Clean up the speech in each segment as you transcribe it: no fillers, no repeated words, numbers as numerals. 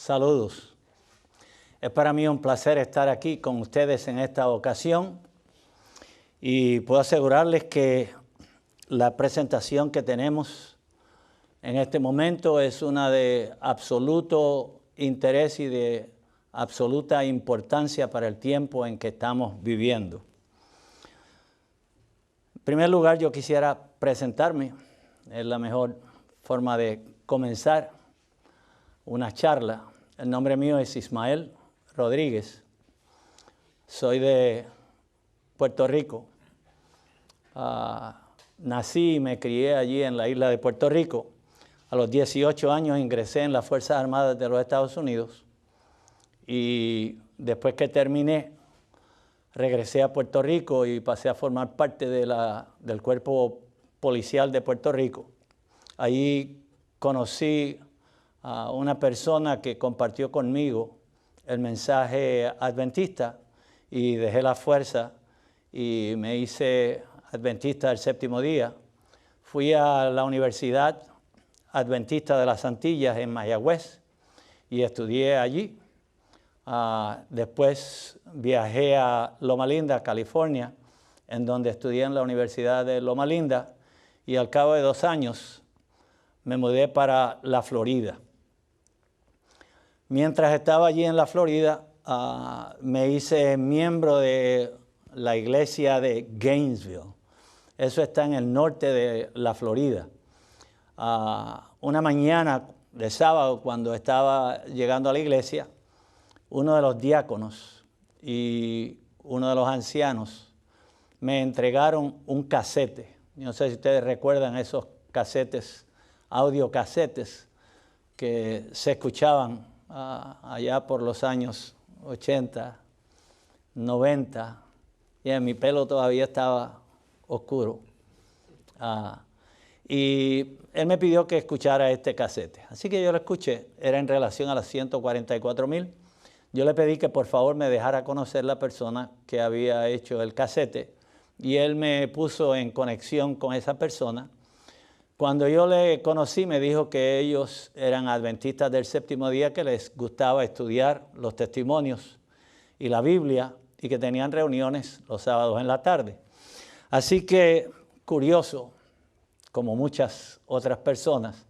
Saludos. Es para mí un placer estar aquí con ustedes en esta ocasión y puedo asegurarles que la presentación que tenemos en este momento es una de absoluto interés y de absoluta importancia para el tiempo en que estamos viviendo. En primer lugar, yo quisiera presentarme. Es la mejor forma de comenzar una charla. El nombre mío es Ismael Rodríguez. Soy de Puerto Rico. Nací y me crié allí en la isla de Puerto Rico. A los 18 años ingresé en las Fuerzas Armadas de los Estados Unidos y después que terminé, regresé a Puerto Rico y pasé a formar parte del cuerpo policial de Puerto Rico. Allí conocí a una persona que compartió conmigo el mensaje adventista y dejé la fuerza y me hice adventista del séptimo día. Fui a la Universidad Adventista de las Antillas en Mayagüez y estudié allí. Después viajé a Loma Linda, California, en donde estudié en la Universidad de Loma Linda y al cabo de 2 años me mudé para la Florida. Mientras estaba allí en la Florida, me hice miembro de la iglesia de Gainesville. Eso está en el norte de la Florida. Una mañana de sábado, cuando estaba llegando a la iglesia, uno de los diáconos y uno de los ancianos me entregaron un casete. No sé si ustedes recuerdan esos casetes, audiocasetes, que se escuchaban allá por los años 80, 90, y mi pelo todavía estaba oscuro. Y él me pidió que escuchara este casete. Así que yo lo escuché, era en relación a las 144,000. Yo le pedí que por favor me dejara conocer la persona que había hecho el casete y él me puso en conexión con esa persona. Cuando yo le conocí me dijo que ellos eran adventistas del séptimo día, que les gustaba estudiar los testimonios y la Biblia y que tenían reuniones los sábados en la tarde. Así que, curioso, como muchas otras personas,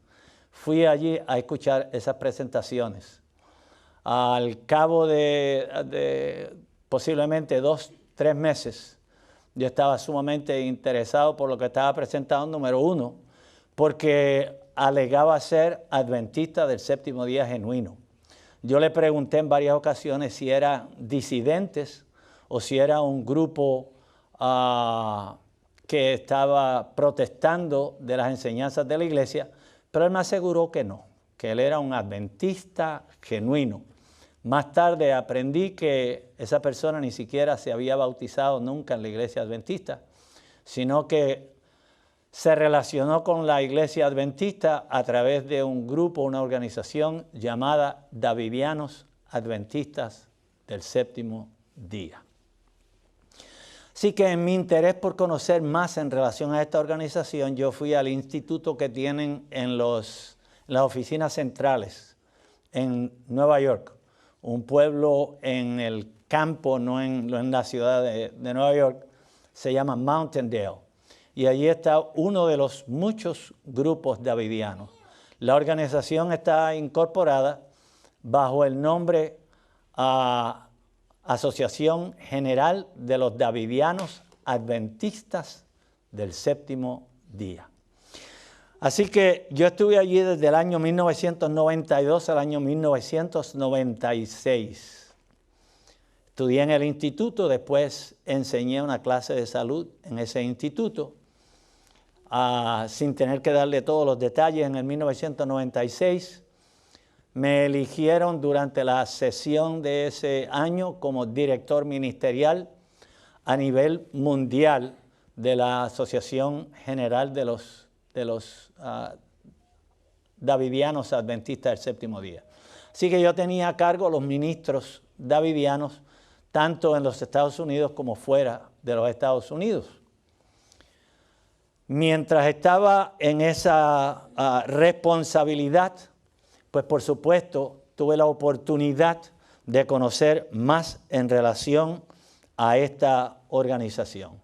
fui allí a escuchar esas presentaciones. Al cabo de posiblemente 2, 3 meses, yo estaba sumamente interesado por lo que estaba presentando, número uno, porque alegaba ser adventista del séptimo día genuino. Yo le pregunté en varias ocasiones si eran disidentes o si era un grupo que estaba protestando de las enseñanzas de la iglesia, pero él me aseguró que no, que él era un adventista genuino. Más tarde aprendí que esa persona ni siquiera se había bautizado nunca en la iglesia adventista, sino que se relacionó con la iglesia adventista a través de un grupo, una organización llamada Davidianos Adventistas del Séptimo Día. Así que en mi interés por conocer más en relación a esta organización, yo fui al instituto que tienen en las oficinas centrales en Nueva York, un pueblo en el campo, no en la ciudad de Nueva York, se llama Mountaindale. Y allí está uno de los muchos grupos davidianos. La organización está incorporada bajo el nombre Asociación General de los Davidianos Adventistas del Séptimo Día. Así que yo estuve allí desde el año 1992 al año 1996. Estudié en el instituto, después enseñé una clase de salud en ese instituto. Sin tener que darle todos los detalles, en el 1996 me eligieron durante la sesión de ese año como director ministerial a nivel mundial de la Asociación General de los Davidianos Adventistas del Séptimo Día. Así que yo tenía a cargo los ministros davidianos tanto en los Estados Unidos como fuera de los Estados Unidos. Mientras estaba en esa responsabilidad, pues por supuesto tuve la oportunidad de conocer más en relación a esta organización.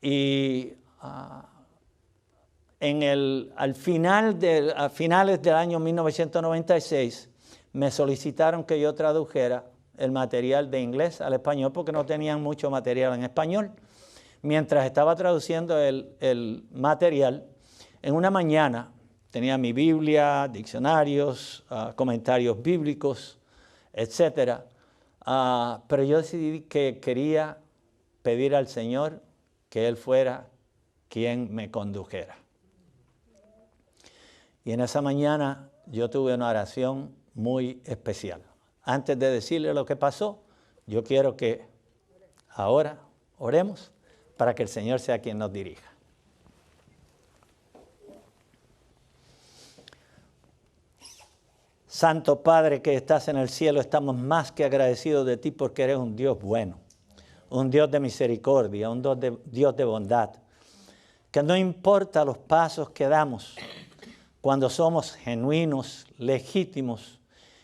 Y a finales del año 1996 me solicitaron que yo tradujera el material de inglés al español porque no tenían mucho material en español. Mientras estaba traduciendo el material, en una mañana tenía mi Biblia, diccionarios, comentarios bíblicos, etc. Pero yo decidí que quería pedir al Señor que Él fuera quien me condujera. Y en esa mañana yo tuve una oración muy especial. Antes de decirle lo que pasó, yo quiero que ahora oremos para que el Señor sea quien nos dirija. Santo Padre que estás en el cielo, estamos más que agradecidos de ti porque eres un Dios bueno, un Dios de misericordia, un Dios de bondad, que no importa los pasos que damos, cuando somos genuinos, legítimos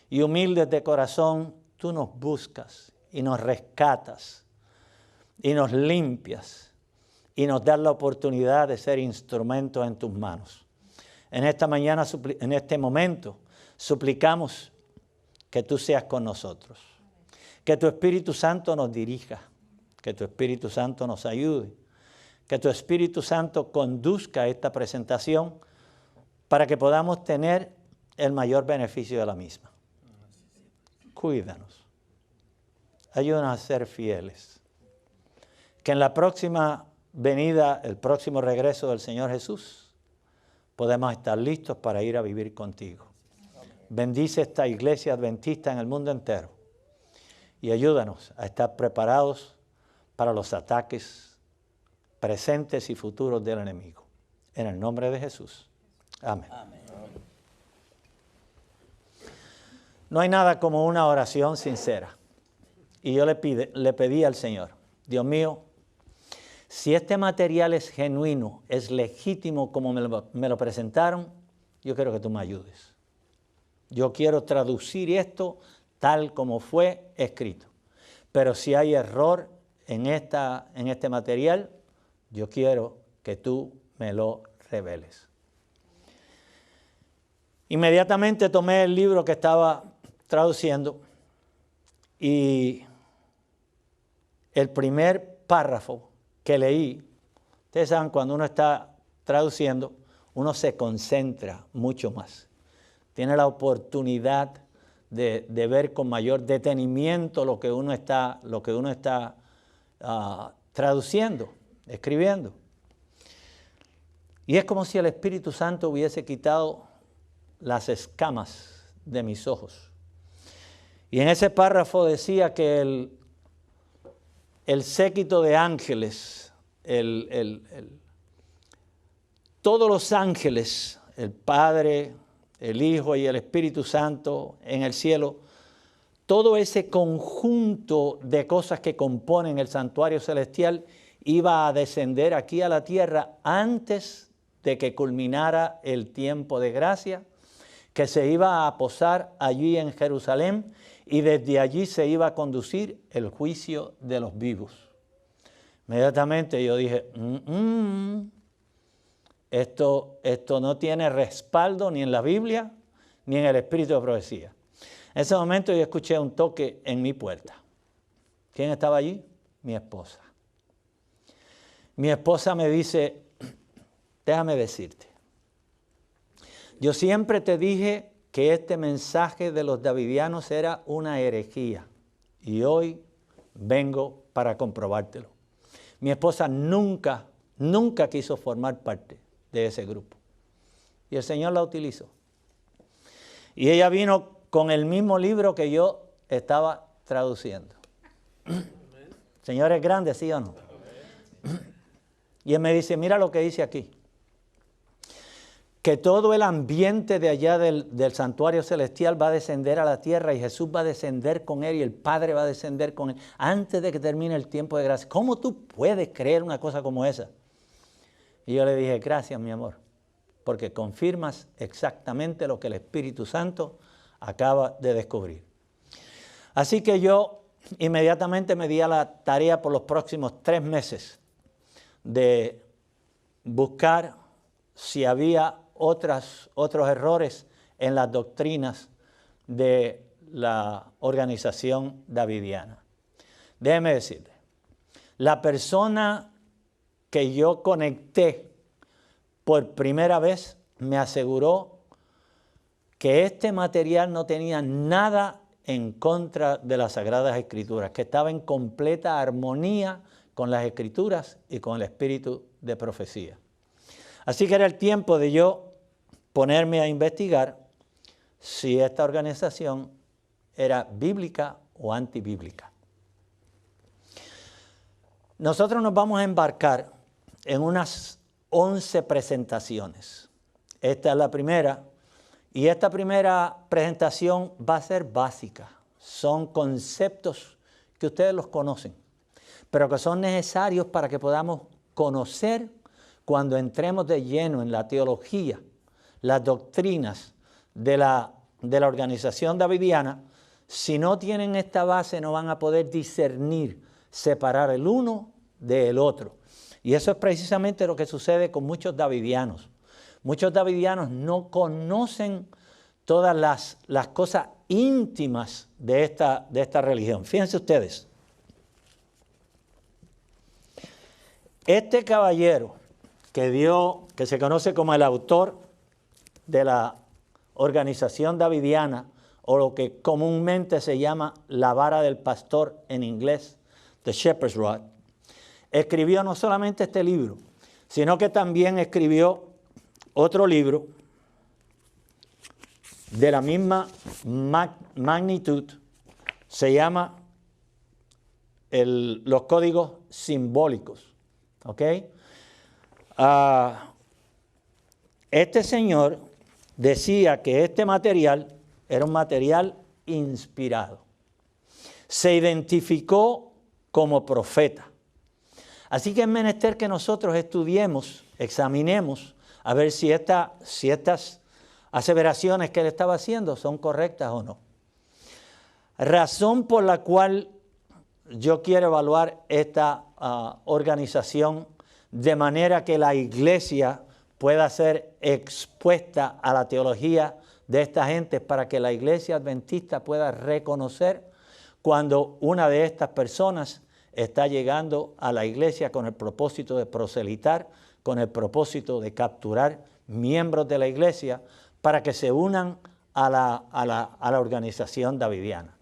y humildes de corazón, tú nos buscas y nos rescatas y nos limpias y nos das la oportunidad de ser instrumentos en tus manos. En esta mañana, en este momento, suplicamos que tú seas con nosotros, que tu Espíritu Santo nos dirija, que tu Espíritu Santo nos ayude, que tu Espíritu Santo conduzca esta presentación para que podamos tener el mayor beneficio de la misma. Cuídanos, ayúdanos a ser fieles, que en la próxima venida, el próximo regreso del Señor Jesús, podemos estar listos para ir a vivir contigo. Bendice esta iglesia adventista en el mundo entero y ayúdanos a estar preparados para los ataques presentes y futuros del enemigo. En el nombre de Jesús. Amén. Amén. No hay nada como una oración sincera. Y yo le pedí al Señor, Dios mío, si este material es genuino, es legítimo como me lo presentaron, yo quiero que tú me ayudes. Yo quiero traducir esto tal como fue escrito. Pero si hay error en este material, yo quiero que tú me lo reveles. Inmediatamente tomé el libro que estaba traduciendo y el primer párrafo que leí, ustedes saben, cuando uno está traduciendo, uno se concentra mucho más. Tiene la oportunidad de ver con mayor detenimiento lo que uno está traduciendo, escribiendo. Y es como si el Espíritu Santo hubiese quitado las escamas de mis ojos. Y en ese párrafo decía que el séquito de ángeles, todos los ángeles, el Padre, el Hijo y el Espíritu Santo en el cielo, todo ese conjunto de cosas que componen el santuario celestial iba a descender aquí a la tierra antes de que culminara el tiempo de gracia, que se iba a posar allí en Jerusalén y desde allí se iba a conducir el juicio de los vivos. Inmediatamente yo dije, Esto no tiene respaldo ni en la Biblia ni en el espíritu de profecía. En ese momento yo escuché un toque en mi puerta. ¿Quién estaba allí? Mi esposa. Mi esposa me dice, déjame decirte, yo siempre te dije que este mensaje de los davidianos era una herejía y hoy vengo para comprobártelo. Mi esposa nunca quiso formar parte de ese grupo. Y el Señor la utilizó. Y ella vino con el mismo libro que yo estaba traduciendo. Señor es grande, ¿sí o no? Y él me dice, mira lo que dice aquí. Que todo el ambiente de allá del santuario celestial va a descender a la tierra y Jesús va a descender con él y el Padre va a descender con él antes de que termine el tiempo de gracia. ¿Cómo tú puedes creer una cosa como esa? Y yo le dije, gracias mi amor, porque confirmas exactamente lo que el Espíritu Santo acaba de descubrir. Así que yo inmediatamente me di a la tarea por los próximos 3 meses de buscar si había otros errores en las doctrinas de la organización davidiana. Déjeme decirle, la persona que yo conecté por primera vez me aseguró que este material no tenía nada en contra de las Sagradas Escrituras, que estaba en completa armonía con las Escrituras y con el espíritu de profecía. Así que era el tiempo de yo ponerme a investigar si esta organización era bíblica o antibíblica. Nosotros nos vamos a embarcar en unas 11 presentaciones. Esta es la primera, y esta primera presentación va a ser básica. Son conceptos que ustedes los conocen, pero que son necesarios para que podamos conocer cuando entremos de lleno en la teología, las doctrinas de la organización davidiana. Si no tienen esta base, no van a poder discernir, separar el uno del otro. Y eso es precisamente lo que sucede con muchos davidianos. Muchos davidianos no conocen todas las cosas íntimas de esta religión. Fíjense ustedes. Este caballero que se conoce como el autor de la organización davidiana, o lo que comúnmente se llama la vara del pastor en inglés, The Shepherd's Rod, escribió no solamente este libro, sino que también escribió otro libro de la misma magnitud, se llama los códigos simbólicos. ¿Ok? Este señor decía que este material era un material inspirado. Se identificó como profeta. Así que es menester que nosotros estudiemos, examinemos, a ver si estas aseveraciones que él estaba haciendo son correctas o no. Razón por la cual yo quiero evaluar esta organización de manera que la iglesia pueda ser expuesta a la teología de esta gente, para que la iglesia adventista pueda reconocer cuando una de estas personas está llegando a la iglesia con el propósito de proselitar, con el propósito de capturar miembros de la iglesia para que se unan a la organización davidiana.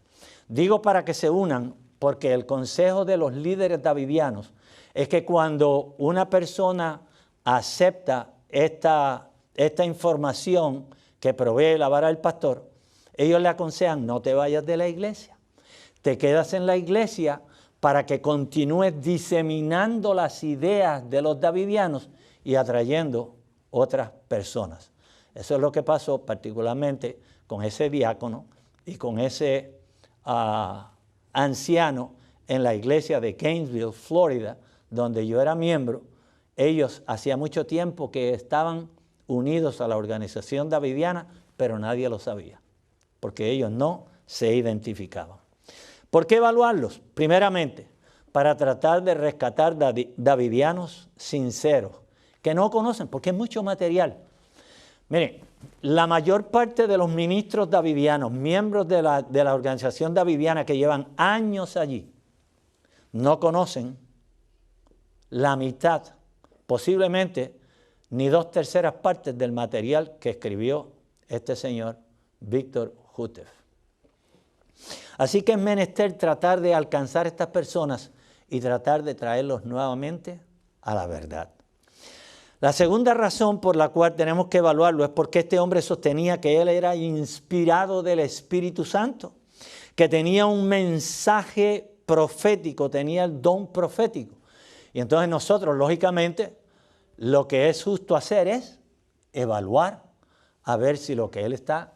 Digo para que se unan porque el consejo de los líderes davidianos es que cuando una persona acepta esta información que provee la vara del pastor, ellos le aconsejan: no te vayas de la iglesia, te quedas en la iglesia para que continúes diseminando las ideas de los davidianos y atrayendo otras personas. Eso es lo que pasó particularmente con ese diácono y con ese anciano en la iglesia de Gainesville, Florida, donde yo era miembro. Ellos hacía mucho tiempo que estaban unidos a la organización davidiana, pero nadie lo sabía, porque ellos no se identificaban. ¿Por qué evaluarlos? Primeramente, para tratar de rescatar davidianos sinceros, que no conocen, porque es mucho material. Miren, la mayor parte de los ministros davidianos, miembros de la organización davidiana que llevan años allí, no conocen la mitad, posiblemente ni 2/3 partes del material que escribió este señor Víctor Juteff. Así que es menester tratar de alcanzar a estas personas y tratar de traerlos nuevamente a la verdad. La segunda razón por la cual tenemos que evaluarlo es porque este hombre sostenía que él era inspirado del Espíritu Santo, que tenía un mensaje profético, tenía el don profético. Y entonces nosotros, lógicamente, lo que es justo hacer es evaluar a ver si lo que él está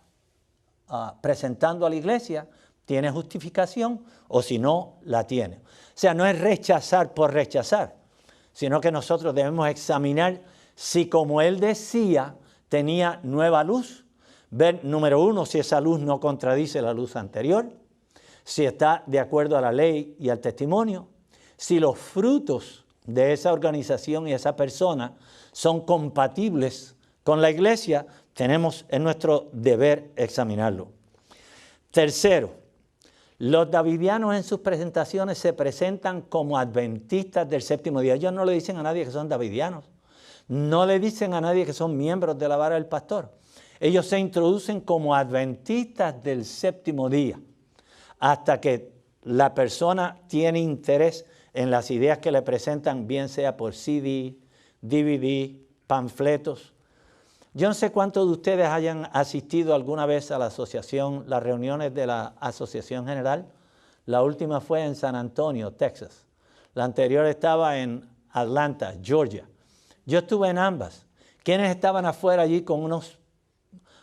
presentando a la iglesia tiene justificación o si no la tiene. O sea, no es rechazar por rechazar, sino que nosotros debemos examinar si, como él decía, tenía nueva luz, ver, número uno, si esa luz no contradice la luz anterior, si está de acuerdo a la ley y al testimonio, si los frutos de esa organización y esa persona son compatibles con la iglesia, es nuestro deber examinarlo. Tercero, los davidianos en sus presentaciones se presentan como adventistas del séptimo día. Ellos no le dicen a nadie que son davidianos, no le dicen a nadie que son miembros de la vara del pastor. Ellos se introducen como adventistas del séptimo día, hasta que la persona tiene interés en las ideas que le presentan, bien sea por CD, DVD, panfletos. Yo no sé cuántos de ustedes hayan asistido alguna vez a la asociación, las reuniones de la Asociación General. La última fue en San Antonio, Texas. La anterior estaba en Atlanta, Georgia. Yo estuve en ambas. ¿Quiénes estaban afuera allí con unos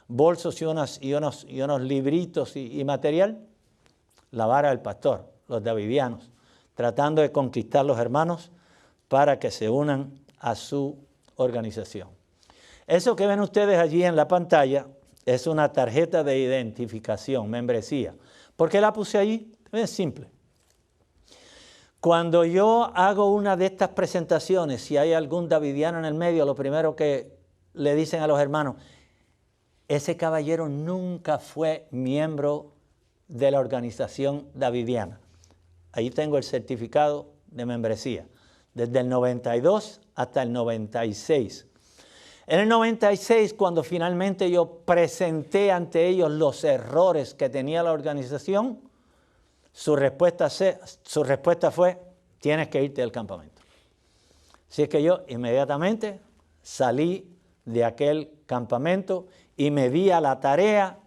bolsos y unos libritos y material? La vara del pastor, los davidianos, tratando de conquistar los hermanos para que se unan a su organización. Eso que ven ustedes allí en la pantalla es una tarjeta de identificación, membresía. ¿Por qué la puse allí? Es simple. Cuando yo hago una de estas presentaciones, si hay algún davidiano en el medio, lo primero que le dicen a los hermanos, ese caballero nunca fue miembro de la organización davidiana. Ahí tengo el certificado de membresía, desde el 92 hasta el 96. En el 96, cuando finalmente yo presenté ante ellos los errores que tenía la organización, su respuesta fue, tienes que irte del campamento. Así es que yo inmediatamente salí de aquel campamento y me di a la tarea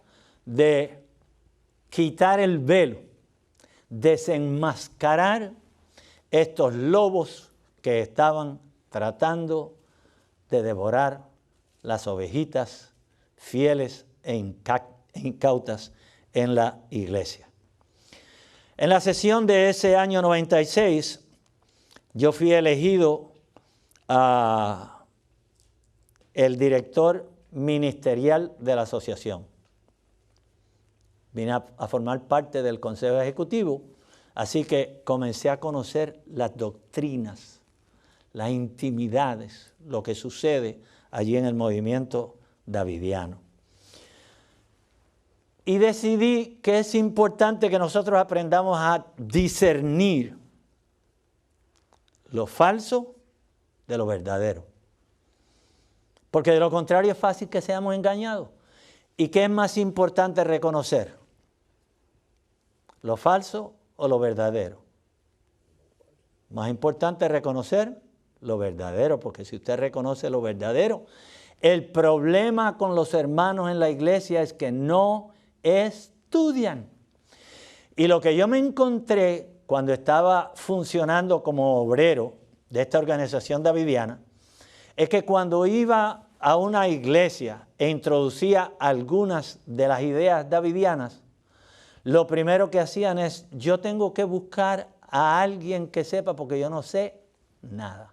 de quitar el velo, desenmascarar estos lobos que estaban tratando de devorar las ovejitas fieles e incautas en la iglesia. En la sesión de ese año 96, yo fui elegido el director ministerial de la asociación. Vine a formar parte del consejo ejecutivo, así que comencé a conocer las doctrinas, las intimidades, lo que sucede allí en el movimiento davidiano. Y decidí que es importante que nosotros aprendamos a discernir lo falso de lo verdadero. Porque de lo contrario es fácil que seamos engañados. ¿Y qué es más importante reconocer? ¿Lo falso o lo verdadero? Más importante reconocer lo verdadero, porque si usted reconoce lo verdadero, el problema con los hermanos en la iglesia es que no estudian. Y lo que yo me encontré cuando estaba funcionando como obrero de esta organización davidiana, es que cuando iba a una iglesia e introducía algunas de las ideas davidianas, lo primero que hacían es, yo tengo que buscar a alguien que sepa porque yo no sé nada.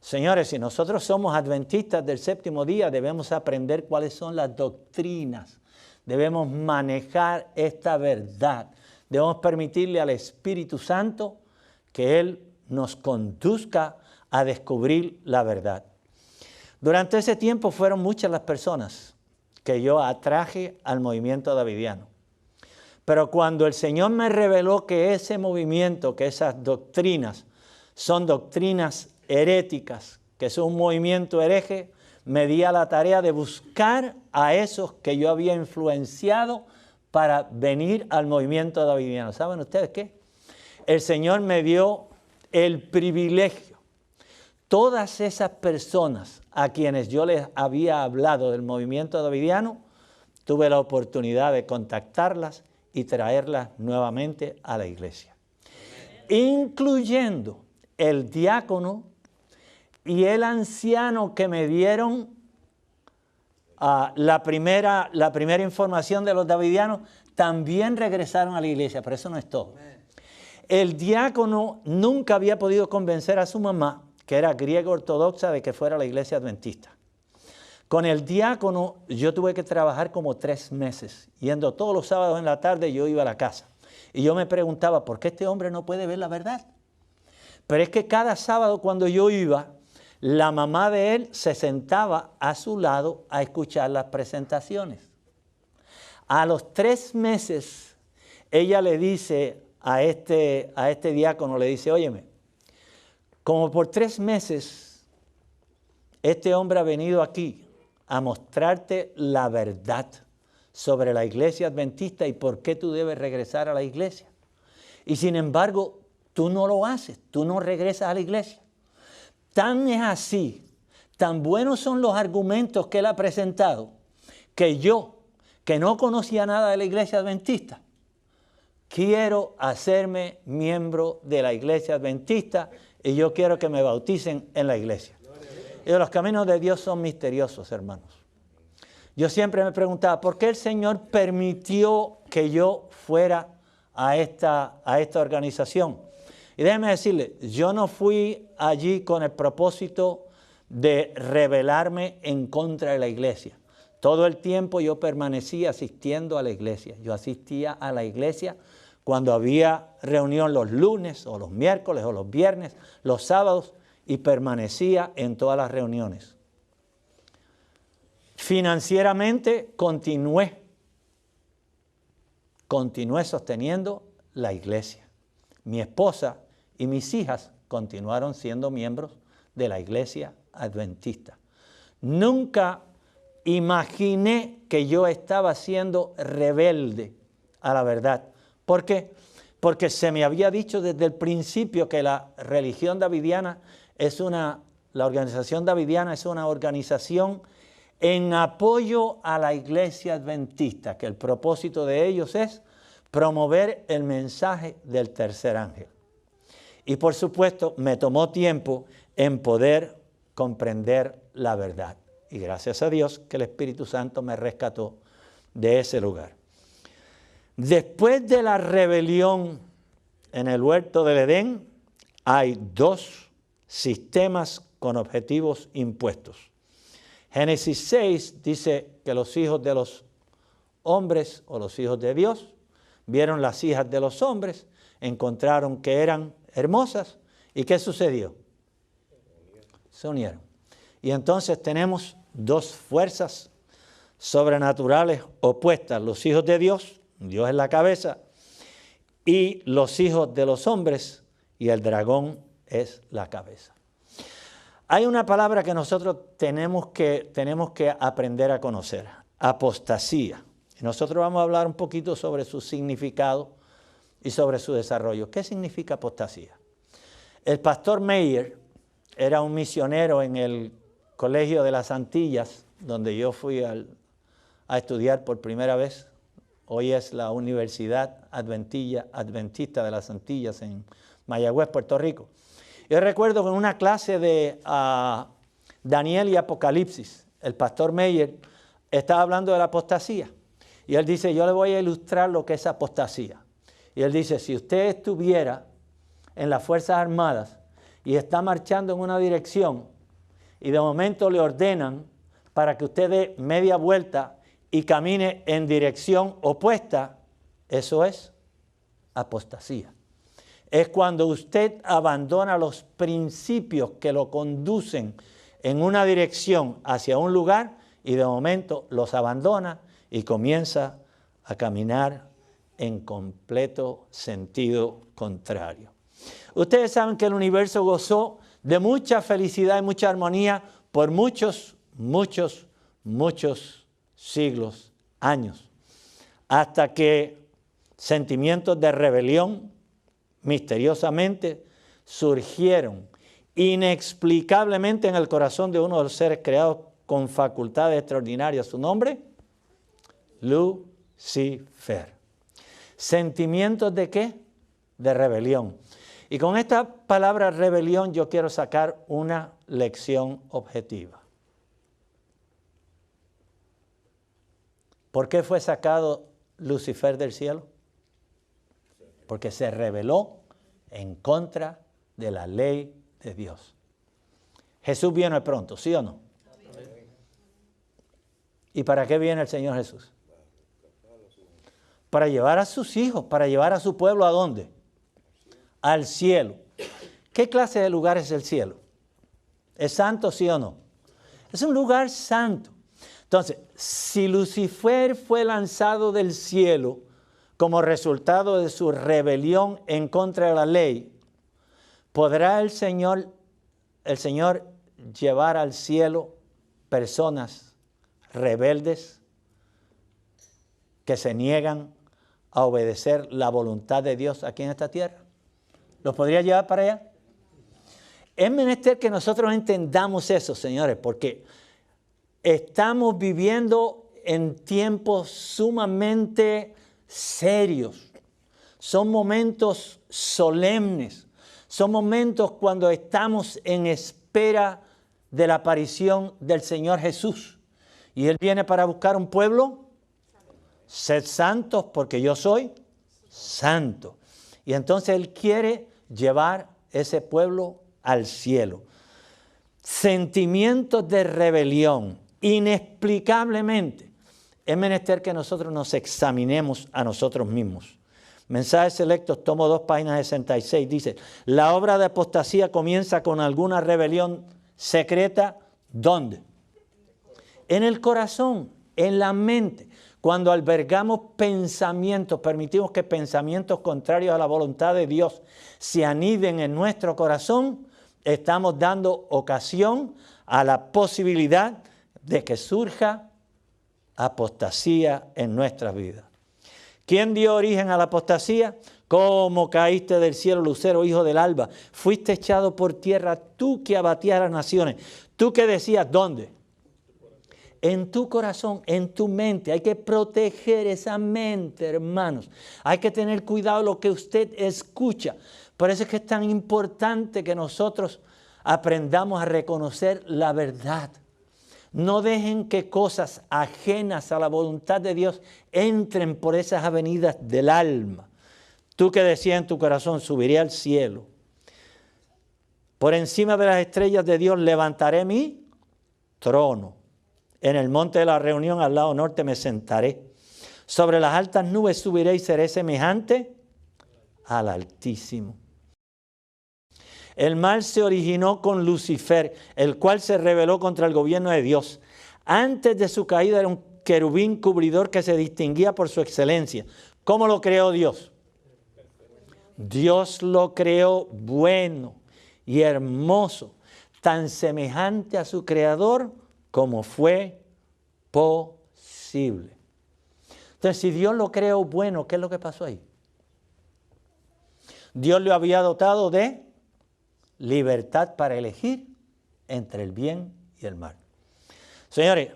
Señores, si nosotros somos adventistas del séptimo día, debemos aprender cuáles son las doctrinas. Debemos manejar esta verdad. Debemos permitirle al Espíritu Santo que Él nos conduzca a descubrir la verdad. Durante ese tiempo fueron muchas las personas que yo atraje al movimiento davidiano. Pero cuando el Señor me reveló que ese movimiento, que esas doctrinas son doctrinas heréticas, que es un movimiento hereje, me di a la tarea de buscar a esos que yo había influenciado para venir al movimiento davidiano. ¿Saben ustedes qué? El Señor me dio el privilegio. Todas esas personas a quienes yo les había hablado del movimiento davidiano, tuve la oportunidad de contactarlas y traerlas nuevamente a la iglesia. Incluyendo el diácono y el anciano que me dieron la primera información de los davidianos, también regresaron a la iglesia, pero eso no es todo. El diácono nunca había podido convencer a su mamá, que era griega ortodoxa, de que fuera a la iglesia adventista. Con el diácono yo tuve que trabajar como 3 meses. Yendo todos los sábados en la tarde yo iba a la casa. Y yo me preguntaba, ¿por qué este hombre no puede ver la verdad? Pero es que cada sábado cuando yo iba, la mamá de él se sentaba a su lado a escuchar las presentaciones. A los 3 meses, ella le dice a este diácono, le dice, óyeme, como por 3 meses este hombre ha venido aquí a mostrarte la verdad sobre la iglesia adventista y por qué tú debes regresar a la iglesia. Y sin embargo, tú no lo haces, tú no regresas a la iglesia. Tan es así, tan buenos son los argumentos que él ha presentado, que yo, que no conocía nada de la iglesia adventista, quiero hacerme miembro de la iglesia adventista y yo quiero que me bauticen en la iglesia. Y los caminos de Dios son misteriosos, hermanos. Yo siempre me preguntaba, ¿por qué el Señor permitió que yo fuera a esta organización? Y déjeme decirle, yo no fui allí con el propósito de rebelarme en contra de la iglesia. Todo el tiempo yo permanecía asistiendo a la iglesia. Yo asistía a la iglesia cuando había reunión los lunes o los miércoles o los viernes, los sábados, y permanecía en todas las reuniones. Financieramente continué sosteniendo la iglesia. Mi esposa y mis hijas continuaron siendo miembros de la iglesia adventista. Nunca imaginé que yo estaba siendo rebelde a la verdad. ¿Por qué? Porque se me había dicho desde el principio que la religión davidiana la organización davidiana es una organización en apoyo a la iglesia adventista, que el propósito de ellos es promover el mensaje del tercer ángel. Y por supuesto me tomó tiempo en poder comprender la verdad. Y gracias a Dios que el Espíritu Santo me rescató de ese lugar. Después de la rebelión en el huerto del Edén, hay 2 sistemas con objetivos impuestos. Génesis 6 dice que los hijos de los hombres o los hijos de Dios vieron las hijas de los hombres, encontraron que eran hermosas. ¿Y qué sucedió? Se unieron. Y entonces tenemos 2 fuerzas sobrenaturales opuestas. Los hijos de Dios, Dios es la cabeza, y los hijos de los hombres, y el dragón es la cabeza. Hay una palabra que nosotros tenemos que aprender a conocer, apostasía. Y nosotros vamos a hablar un poquito sobre su significado y sobre su desarrollo. ¿Qué significa apostasía? El pastor Meyer era un misionero en el Colegio de las Antillas, donde yo fui a estudiar por primera vez. Hoy es la Universidad Adventista de las Antillas en Mayagüez, Puerto Rico. Yo recuerdo que en una clase de Daniel y Apocalipsis, el pastor Meyer estaba hablando de la apostasía. Y él dice, yo le voy a ilustrar lo que es apostasía. Y él dice, si usted estuviera en las Fuerzas Armadas y está marchando en una dirección y de momento le ordenan para que usted dé media vuelta y camine en dirección opuesta, eso es apostasía. Es cuando usted abandona los principios que lo conducen en una dirección hacia un lugar y de momento los abandona y comienza a caminar en completo sentido contrario. Ustedes saben que el universo gozó de mucha felicidad y mucha armonía por muchos siglos, años, hasta que sentimientos de rebelión misteriosamente surgieron inexplicablemente en el corazón de uno de los seres creados con facultades extraordinarias. ¿Su nombre? Lucifer. ¿Sentimientos de qué? De rebelión. Y con esta palabra rebelión yo quiero sacar una lección objetiva. ¿Por qué fue sacado Lucifer del cielo? Porque se rebeló en contra de la ley de Dios. Jesús viene pronto, ¿sí o no? ¿Y para qué viene el Señor Jesús? Para llevar a sus hijos, para llevar a su pueblo ¿a dónde? Al cielo. ¿Qué clase de lugar es el cielo? ¿Es santo, sí o no? Es un lugar santo. Entonces, si Lucifer fue lanzado del cielo como resultado de su rebelión en contra de la ley, ¿podrá el Señor llevar al cielo personas rebeldes que se niegan a obedecer la voluntad de Dios aquí en esta tierra? ¿Los podría llevar para allá? Es menester que nosotros entendamos eso, señores, porque estamos viviendo en tiempos sumamente serios. Son momentos solemnes. Son momentos cuando estamos en espera de la aparición del Señor Jesús. Y Él viene para buscar un pueblo. Sed santos porque yo soy santo. Y entonces Él quiere llevar ese pueblo al cielo. Sentimientos de rebelión, inexplicablemente. Es menester que nosotros nos examinemos a nosotros mismos. Mensajes Selectos, tomo 2, páginas 66, dice, la obra de apostasía comienza con alguna rebelión secreta, ¿dónde? En el corazón, en la mente. Cuando albergamos pensamientos, permitimos que pensamientos contrarios a la voluntad de Dios se aniden en nuestro corazón, estamos dando ocasión a la posibilidad de que surja apostasía en nuestras vidas. ¿Quién dio origen a la apostasía? ¿Cómo caíste del cielo, lucero, hijo del alba? Fuiste echado por tierra, tú que abatías a las naciones. Tú que decías, ¿dónde? En tu corazón, en tu mente. Hay que proteger esa mente, hermanos. Hay que tener cuidado de lo que usted escucha. Por eso es que es tan importante que nosotros aprendamos a reconocer la verdad. No dejen que cosas ajenas a la voluntad de Dios entren por esas avenidas del alma. Tú que decías en tu corazón, subiré al cielo. Por encima de las estrellas de Dios levantaré mi trono. En el monte de la reunión al lado norte me sentaré. Sobre las altas nubes subiré y seré semejante al Altísimo. El mal se originó con Lucifer, el cual se rebeló contra el gobierno de Dios. Antes de su caída era un querubín cubridor que se distinguía por su excelencia. ¿Cómo lo creó Dios? Dios lo creó bueno y hermoso, tan semejante a su creador como fue posible. Entonces, si Dios lo creó bueno, ¿qué es lo que pasó ahí? Dios lo había dotado de libertad para elegir entre el bien y el mal. Señores,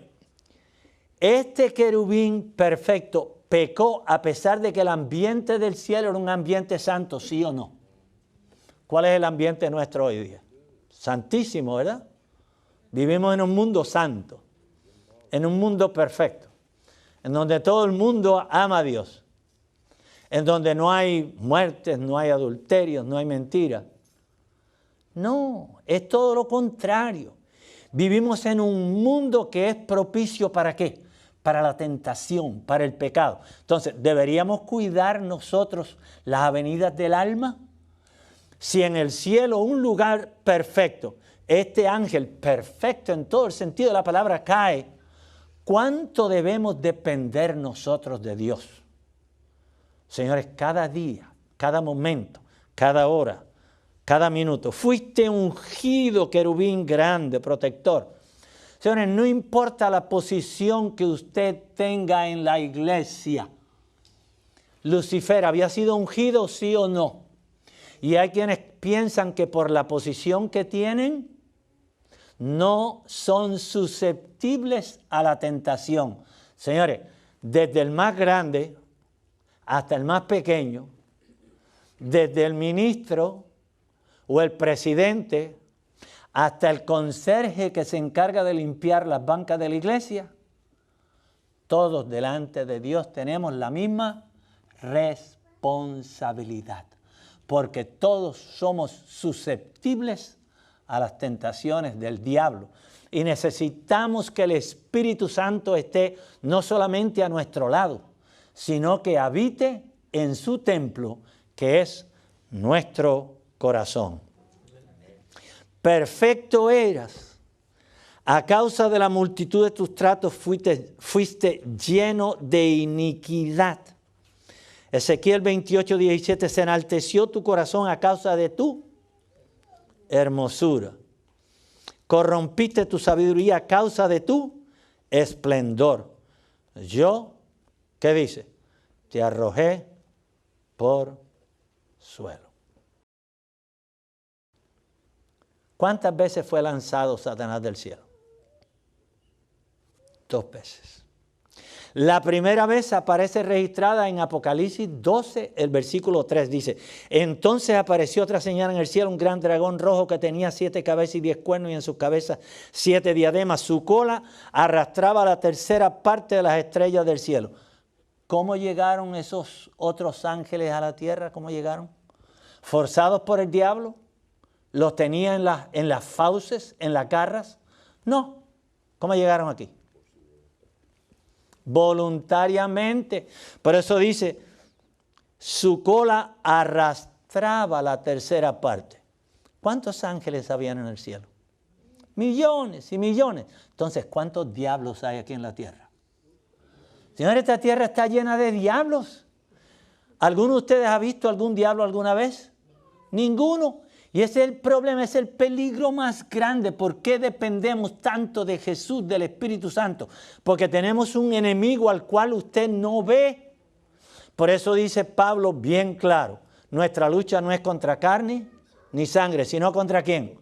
este querubín perfecto pecó a pesar de que el ambiente del cielo era un ambiente santo, ¿sí o no? ¿Cuál es el ambiente nuestro hoy día? Santísimo, ¿verdad? Vivimos en un mundo santo, en un mundo perfecto, en donde todo el mundo ama a Dios, en donde no hay muertes, no hay adulterios, no hay mentiras. No, es todo lo contrario. Vivimos en un mundo que es propicio ¿para qué? Para la tentación, para el pecado. Entonces, ¿deberíamos cuidar nosotros las avenidas del alma? Si en el cielo, un lugar perfecto, este ángel perfecto en todo el sentido de la palabra cae, ¿cuánto debemos depender nosotros de Dios? Señores, cada día, cada momento, cada hora, cada minuto. Fuiste ungido, querubín grande, protector. Señores, no importa la posición que usted tenga en la iglesia. Lucifer había sido ungido, sí o no. Y hay quienes piensan que por la posición que tienen, no son susceptibles a la tentación. Señores, desde el más grande hasta el más pequeño, desde el ministro o el presidente hasta el conserje que se encarga de limpiar las bancas de la iglesia, todos delante de Dios tenemos la misma responsabilidad, porque todos somos susceptibles a las tentaciones del diablo. Y necesitamos que el Espíritu Santo esté no solamente a nuestro lado, sino que habite en su templo, que es nuestro corazón. Perfecto eras. A causa de la multitud de tus tratos fuiste lleno de iniquidad. Ezequiel 28:17, se enalteció tu corazón a causa de tu hermosura. Corrompiste tu sabiduría a causa de tu esplendor. Yo, ¿qué dice? Te arrojé por suelo. ¿Cuántas veces fue lanzado Satanás del cielo? 2 veces. La primera vez aparece registrada en Apocalipsis 12, el versículo 3 dice: entonces apareció otra señal en el cielo, un gran dragón rojo que tenía 7 cabezas y 10 cuernos y en sus cabezas 7 diademas. Su cola arrastraba la tercera parte de las estrellas del cielo. ¿Cómo llegaron esos otros ángeles a la tierra? ¿Cómo llegaron? ¿Forzados por el diablo? ¿Los tenía en las fauces, en las garras? No. ¿Cómo llegaron aquí? Voluntariamente. Por eso dice, su cola arrastraba la tercera parte. ¿Cuántos ángeles habían en el cielo? Millones y millones. Entonces, ¿cuántos diablos hay aquí en la tierra? Señor, esta tierra está llena de diablos. ¿Alguno de ustedes ha visto algún diablo alguna vez? Ninguno. Y ese es el problema, es el peligro más grande. ¿Por qué dependemos tanto de Jesús, del Espíritu Santo? Porque tenemos un enemigo al cual usted no ve. Por eso dice Pablo bien claro, nuestra lucha no es contra carne ni sangre, sino contra ¿quién?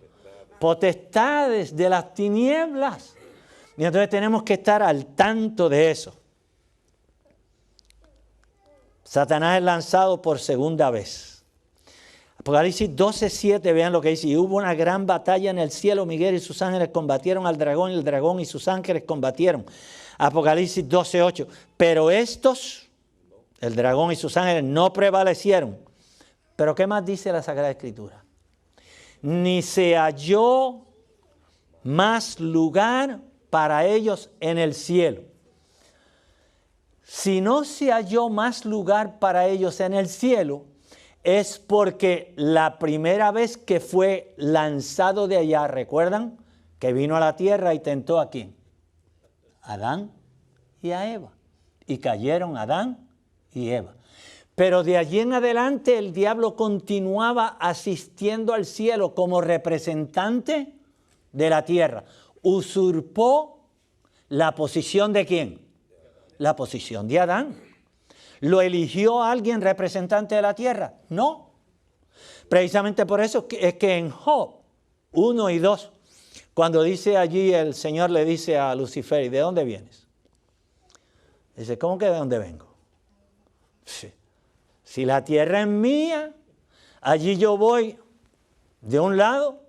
Potestades de las tinieblas. Y entonces tenemos que estar al tanto de eso. Satanás es lanzado por segunda vez. Apocalipsis 12:7, vean lo que dice. Y hubo una gran batalla en el cielo. Miguel y sus ángeles combatieron al dragón y el dragón y sus ángeles combatieron. Apocalipsis 12:8. Pero estos, el dragón y sus ángeles, no prevalecieron. Pero ¿qué más dice la Sagrada Escritura? Ni se halló más lugar para ellos en el cielo. Si no se halló más lugar para ellos en el cielo, es porque la primera vez que fue lanzado de allá, ¿recuerdan? Que vino a la tierra y tentó ¿a quién? A Adán y a Eva. Y cayeron Adán y Eva. Pero de allí en adelante el diablo continuaba asistiendo al cielo como representante de la tierra. Usurpó la posición ¿de quién? La posición de Adán. ¿Lo eligió alguien representante de la tierra? No. Precisamente por eso es que en Job 1 y 2, cuando dice allí el Señor le dice a Lucifer, ¿y de dónde vienes? Dice, ¿cómo que de dónde vengo? Sí. Si la tierra es mía, allí yo voy de un lado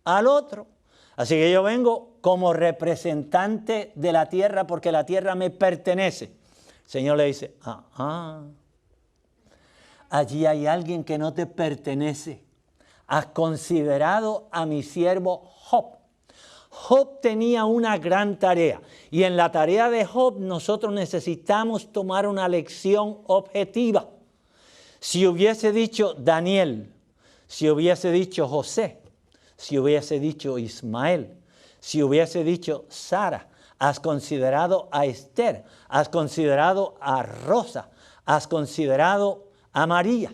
al otro. Así que yo vengo como representante de la tierra porque la tierra me pertenece. El Señor le dice, allí hay alguien que no te pertenece. Has considerado a mi siervo Job. Job tenía una gran tarea y en la tarea de Job nosotros necesitamos tomar una lección objetiva. Si hubiese dicho Daniel, si hubiese dicho José, si hubiese dicho Ismael, si hubiese dicho Sara, has considerado a Esther, has considerado a Rosa, has considerado a María.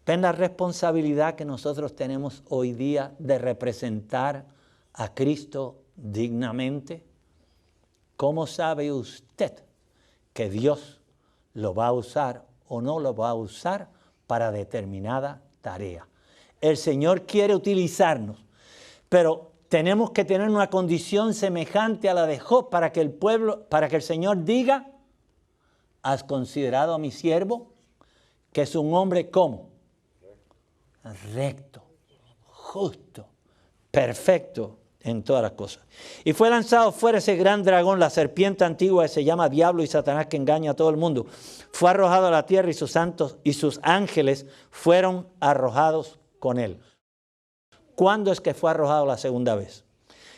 Ven la responsabilidad que nosotros tenemos hoy día de representar a Cristo dignamente. ¿Cómo sabe usted que Dios lo va a usar o no lo va a usar para determinada tarea? El Señor quiere utilizarnos, pero tenemos que tener una condición semejante a la de Job para que el Señor diga, ¿has considerado a mi siervo? Que es un hombre ¿cómo? Recto, justo, perfecto en todas las cosas. Y fue lanzado fuera ese gran dragón, la serpiente antigua que se llama Diablo y Satanás, que engaña a todo el mundo. Fue arrojado a la tierra y sus santos y sus ángeles fueron arrojados con él. ¿Cuándo es que fue arrojado la segunda vez?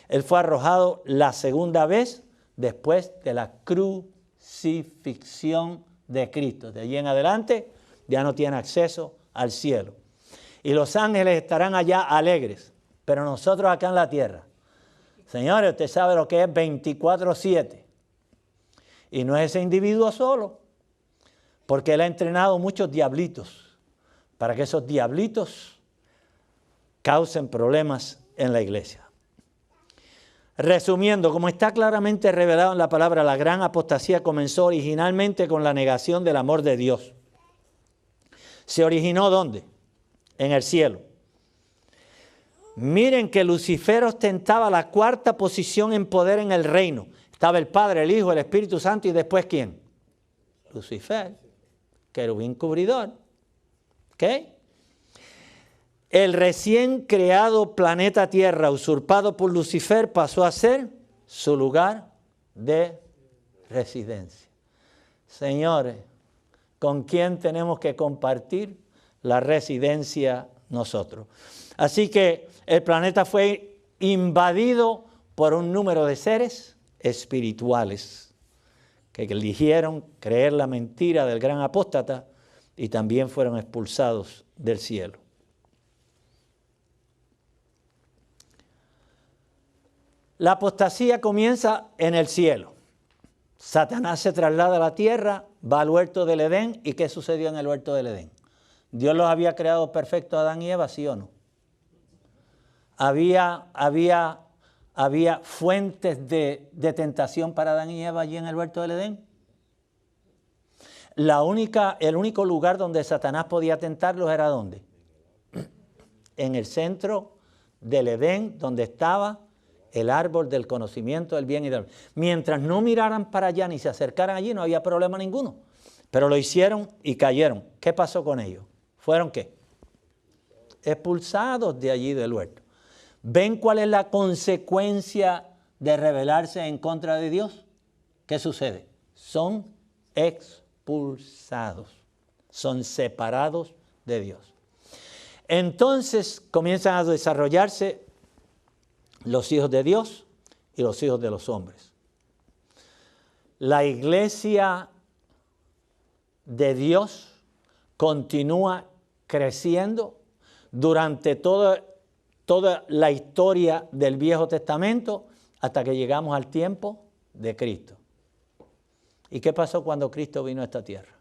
Él fue arrojado la segunda vez después de la crucifixión de Cristo. De allí en adelante ya no tiene acceso al cielo. Y los ángeles estarán allá alegres, pero nosotros acá en la tierra, señores, usted sabe lo que es 24/7. Y no es ese individuo solo, porque él ha entrenado muchos diablitos para que esos diablitos causen problemas en la iglesia. Resumiendo, como está claramente revelado en la palabra, la gran apostasía comenzó originalmente con la negación del amor de Dios. ¿Se originó dónde? En el cielo. Miren que Lucifer ostentaba la cuarta posición en poder en el reino. Estaba el Padre, el Hijo, el Espíritu Santo y después ¿quién? Lucifer, querubín cubridor. ¿Ok? El recién creado planeta Tierra, usurpado por Lucifer, pasó a ser su lugar de residencia. Señores, ¿con quién tenemos que compartir la residencia nosotros? Así que el planeta fue invadido por un número de seres espirituales que eligieron creer la mentira del gran apóstata y también fueron expulsados del cielo. La apostasía comienza en el cielo. Satanás se traslada a la tierra, va al huerto del Edén. ¿Y qué sucedió en el huerto del Edén? ¿Dios los había creado perfectos, Adán y Eva, sí o no? Había fuentes de tentación para Adán y Eva allí en el huerto del Edén. El único lugar donde Satanás podía tentarlos era ¿dónde? En el centro del Edén, donde estaba el árbol del conocimiento del bien y del mal. Mientras no miraran para allá ni se acercaran allí, no había problema ninguno. Pero lo hicieron y cayeron. ¿Qué pasó con ellos? ¿Fueron qué? Expulsados de allí del huerto. ¿Ven cuál es la consecuencia de rebelarse en contra de Dios? ¿Qué sucede? Son expulsados. Son separados de Dios. Entonces comienzan a desarrollarse los hijos de Dios y los hijos de los hombres. La iglesia de Dios continúa creciendo durante toda la historia del Viejo Testamento hasta que llegamos al tiempo de Cristo. ¿Y qué pasó cuando Cristo vino a esta tierra?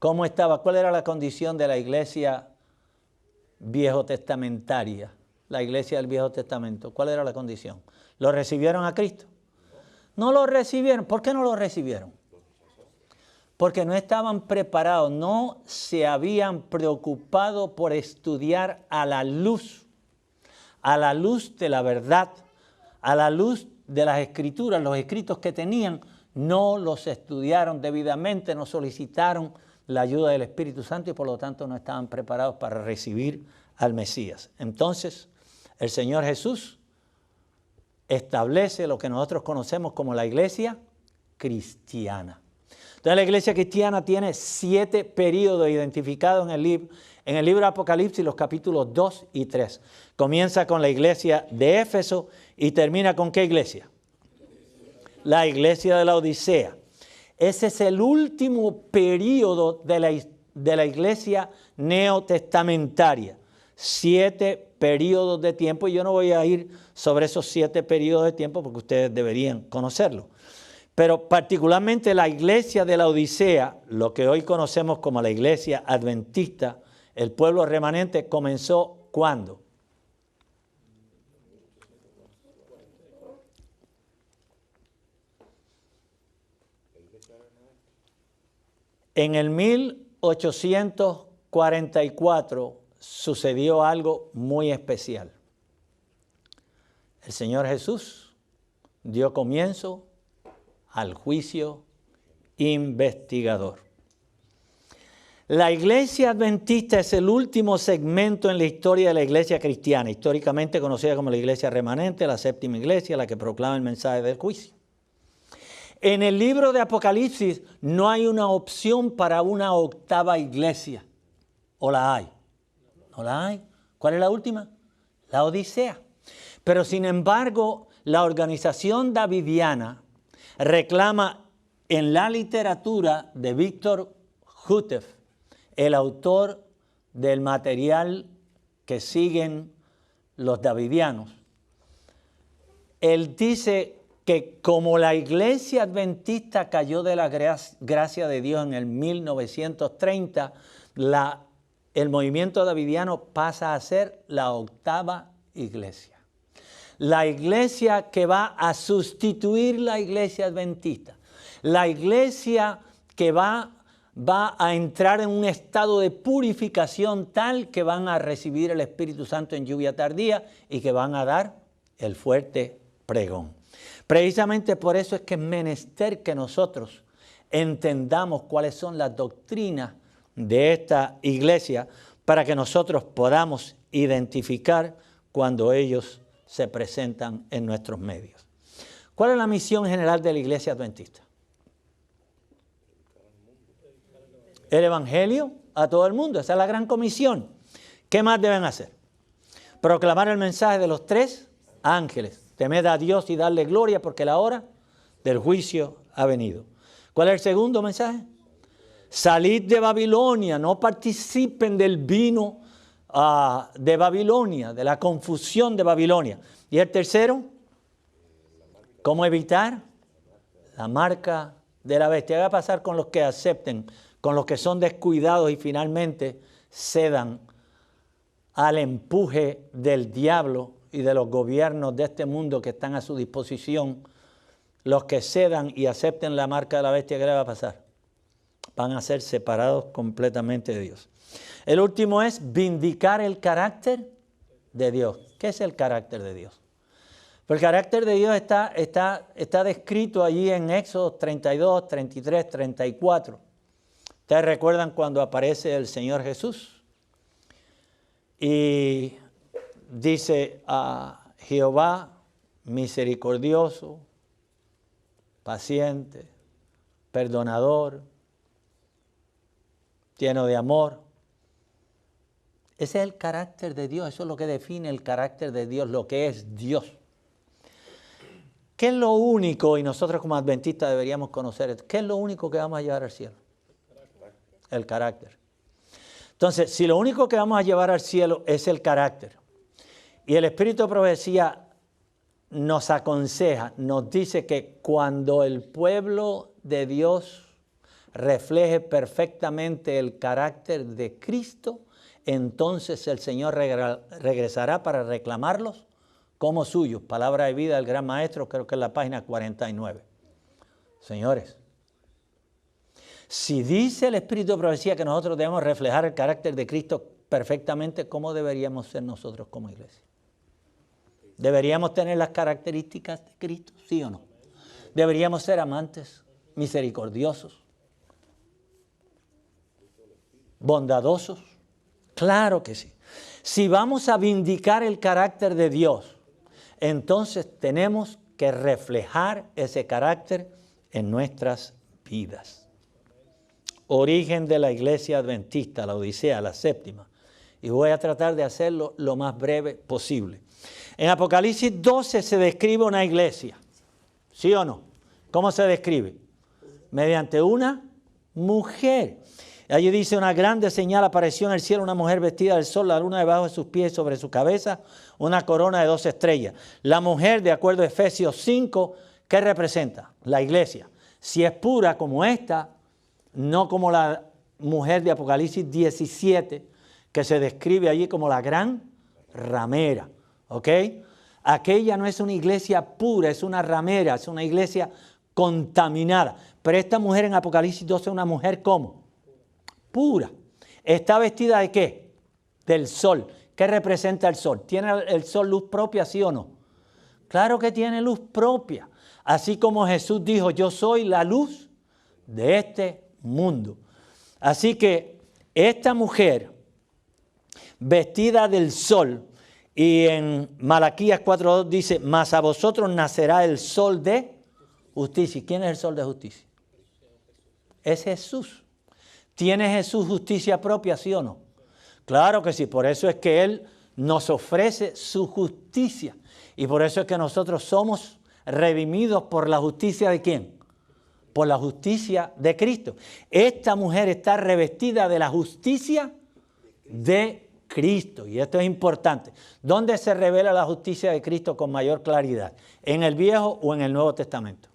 ¿Cómo estaba? ¿Cuál era la condición de la iglesia viejo testamentaria? La iglesia del Viejo Testamento. ¿Cuál era la condición? ¿Lo recibieron a Cristo? No lo recibieron. ¿Por qué no lo recibieron? Porque no estaban preparados, no se habían preocupado por estudiar a la luz de la verdad, a la luz de las escrituras, los escritos que tenían, no los estudiaron debidamente, no solicitaron la ayuda del Espíritu Santo y por lo tanto no estaban preparados para recibir al Mesías. Entonces, el Señor Jesús establece lo que nosotros conocemos como la iglesia cristiana. Entonces la iglesia cristiana tiene 7 períodos identificados en el libro de Apocalipsis, los capítulos 2 y 3. Comienza con la iglesia de Éfeso y termina con ¿qué iglesia? La iglesia de la Odisea. Ese es el último período de la iglesia neotestamentaria. 7 períodos de tiempo y yo no voy a ir sobre esos 7 períodos de tiempo porque ustedes deberían conocerlo. Pero particularmente la iglesia de la Odisea, lo que hoy conocemos como la iglesia adventista, el pueblo remanente, comenzó ¿cuándo? En el 1844 sucedió algo muy especial. El Señor Jesús dio comienzo al juicio investigador. La iglesia adventista es el último segmento en la historia de la iglesia cristiana, históricamente conocida como la iglesia remanente, la séptima iglesia, la que proclama el mensaje del juicio. En el libro de Apocalipsis no hay una opción para una octava iglesia, o la hay. No la hay. ¿Cuál es la última? La Odisea. Pero sin embargo, la organización davidiana reclama en la literatura de Víctor Houteff, el autor del material que siguen los davidianos. Él dice que como la iglesia adventista cayó de la gracia de Dios en el 1930, el movimiento davidiano pasa a ser la octava iglesia. La iglesia que va a sustituir la iglesia adventista. La iglesia que va a entrar en un estado de purificación tal que van a recibir el Espíritu Santo en lluvia tardía y que van a dar el fuerte pregón. Precisamente por eso es que es menester que nosotros entendamos cuáles son las doctrinas de esta iglesia para que nosotros podamos identificar cuando ellos se presentan en nuestros medios. ¿Cuál es la misión general de la iglesia adventista? El evangelio a todo el mundo. Esa es la gran comisión. ¿Qué más deben hacer? Proclamar el mensaje de los 3 ángeles. Temed a Dios y darle gloria porque la hora del juicio ha venido. ¿Cuál es el segundo mensaje? Salid de Babilonia, no participen del vino de Babilonia, de la confusión de Babilonia. Y el tercero, ¿cómo evitar la marca de la bestia? ¿Qué va a pasar con los que acepten, con los que son descuidados y finalmente cedan al empuje del diablo y de los gobiernos de este mundo que están a su disposición? Los que cedan y acepten la marca de la bestia, ¿qué le va a pasar? Van a ser separados completamente de Dios. El último es vindicar el carácter de Dios. ¿Qué es el carácter de Dios? Pues el carácter de Dios está descrito allí en Éxodo 32, 33, 34. Ustedes recuerdan cuando aparece el Señor Jesús y dice a Jehová misericordioso, paciente, perdonador, lleno de amor. Ese es el carácter de Dios, eso es lo que define el carácter de Dios, lo que es Dios. ¿Qué es lo único, y nosotros como adventistas deberíamos conocer esto, qué es lo único que vamos a llevar al cielo? El carácter. Entonces, si lo único que vamos a llevar al cielo es el carácter, y el Espíritu de Profecía nos aconseja, nos dice que cuando el pueblo de Dios refleje perfectamente el carácter de Cristo, entonces el Señor regresará para reclamarlos como suyos. Palabra de vida del gran maestro, creo que es la página 49. Señores, si dice el Espíritu de Profecía que nosotros debemos reflejar el carácter de Cristo perfectamente, ¿cómo deberíamos ser nosotros como iglesia? ¿Deberíamos tener las características de Cristo? ¿Sí o no? ¿Deberíamos ser amantes, misericordiosos, bondadosos? Claro que sí. Si vamos a vindicar el carácter de Dios, entonces tenemos que reflejar ese carácter en nuestras vidas. Origen de la iglesia adventista, la Odisea, la séptima. Y voy a tratar de hacerlo lo más breve posible. En Apocalipsis 12 se describe una iglesia. ¿Sí o no? ¿Cómo se describe? Mediante una mujer. Allí dice: una grande señal apareció en el cielo, una mujer vestida del sol, la luna debajo de sus pies, sobre su cabeza una corona de 2 estrellas. La mujer, de acuerdo a Efesios 5, ¿qué representa? La iglesia. Si es pura como esta, no como la mujer de Apocalipsis 17, que se describe allí como la gran ramera. ¿Ok? Aquella no es una iglesia pura, es una ramera, es una iglesia contaminada. Pero esta mujer en Apocalipsis 12 es una mujer ¿cómo? Pura. ¿Está vestida de qué? Del sol. ¿Qué representa el sol? ¿Tiene el sol luz propia, sí o no? Claro que tiene luz propia. Así como Jesús dijo: yo soy la luz de este mundo. Así que esta mujer vestida del sol, y en Malaquías 4:2 dice: mas a vosotros nacerá el sol de justicia. ¿Quién es el sol de justicia? Es Jesús. ¿Tiene Jesús justicia propia, sí o no? Claro que sí, por eso es que Él nos ofrece su justicia. Y por eso es que nosotros somos redimidos por la justicia ¿de quién? Por la justicia de Cristo. Esta mujer está revestida de la justicia de Cristo. Y esto es importante. ¿Dónde se revela la justicia de Cristo con mayor claridad? ¿En el Viejo o en el Nuevo Testamento?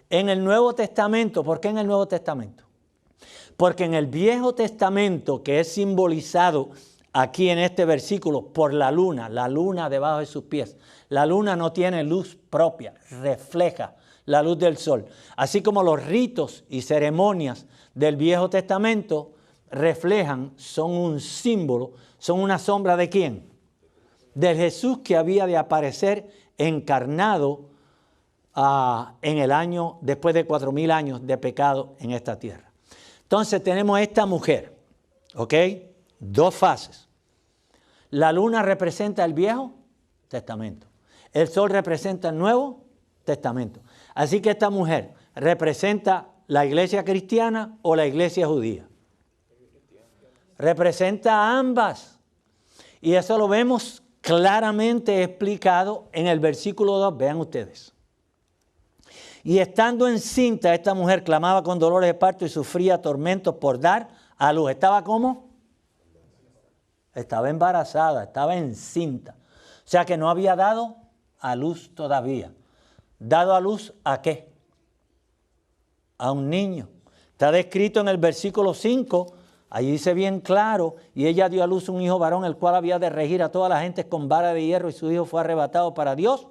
En el Nuevo Testamento. ¿Por qué en el Nuevo Testamento? Porque en el Viejo Testamento, que es simbolizado aquí en este versículo por la luna debajo de sus pies. La luna no tiene luz propia, refleja la luz del sol. Así como los ritos y ceremonias del Viejo Testamento reflejan, son un símbolo, son una sombra ¿de quién? Del Jesús que había de aparecer encarnado en el año, después de 4,000 años de pecado en esta tierra. Entonces tenemos esta mujer, ¿ok? Dos fases. La luna representa el Viejo Testamento. El sol representa el Nuevo Testamento. Así que esta mujer representa la iglesia cristiana o la iglesia judía. Representa a ambas. Y eso lo vemos claramente explicado en el versículo 2. Vean ustedes. Y estando encinta, esta mujer clamaba con dolores de parto y sufría tormentos por dar a luz. ¿Estaba cómo? Estaba embarazada, estaba encinta. O sea que no había dado a luz todavía. ¿Dado a luz a qué? A un niño. Está descrito en el versículo 5, allí dice bien claro, y ella dio a luz un hijo varón, el cual había de regir a toda la gente con vara de hierro, y su hijo fue arrebatado para Dios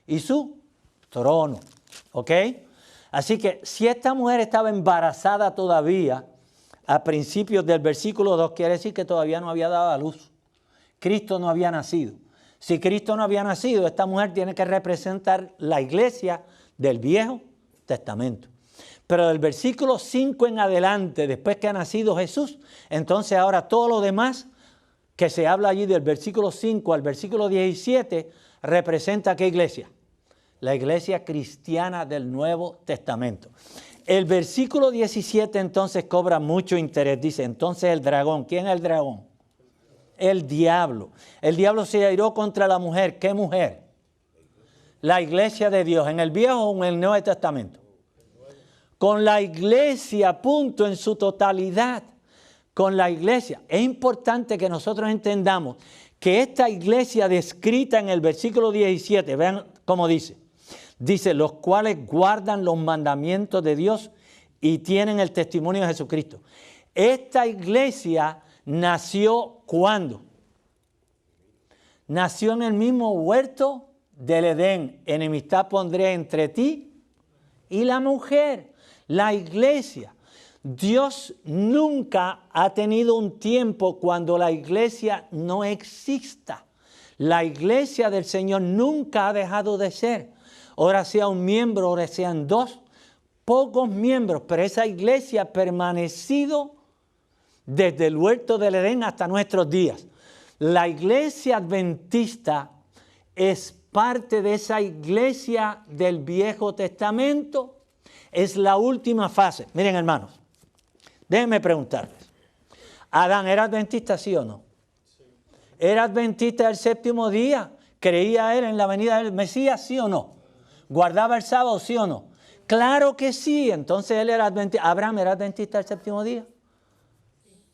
y su trono. ¿Ok? Así que si esta mujer estaba embarazada todavía, a principios del versículo 2, quiere decir que todavía no había dado a luz. Cristo no había nacido. Si Cristo no había nacido, esta mujer tiene que representar la iglesia del Viejo Testamento. Pero del versículo 5 en adelante, después que ha nacido Jesús, entonces ahora todo lo demás que se habla allí del versículo 5 al versículo 17, representa ¿qué iglesia? La iglesia cristiana del Nuevo Testamento. El versículo 17 entonces cobra mucho interés. Dice, entonces el dragón. ¿Quién es el dragón? El diablo. El diablo se airó contra la mujer. ¿Qué mujer? La iglesia de Dios. ¿En el Viejo o en el Nuevo Testamento? Con la iglesia, punto, en su totalidad. Con la iglesia. Es importante que nosotros entendamos que esta iglesia descrita en el versículo 17, vean cómo dice. Dice, los cuales guardan los mandamientos de Dios y tienen el testimonio de Jesucristo. Esta iglesia nació ¿cuándo? Nació en el mismo huerto del Edén. Enemistad pondré entre ti y la mujer. La iglesia. Dios nunca ha tenido un tiempo cuando la iglesia no exista. La iglesia del Señor nunca ha dejado de ser. Ahora sea un miembro, ahora sean dos, pocos miembros, pero esa iglesia ha permanecido desde el huerto del Edén hasta nuestros días. La iglesia adventista es parte de esa iglesia del Viejo Testamento, es la última fase. Miren, hermanos, déjenme preguntarles, ¿Adán era adventista, sí o no? ¿Era adventista del séptimo día? ¿Creía él en la venida del Mesías, sí o no? ¿Guardaba el sábado, sí o no? Claro que sí. Entonces él era adventista. ¿Abraham era adventista del séptimo día?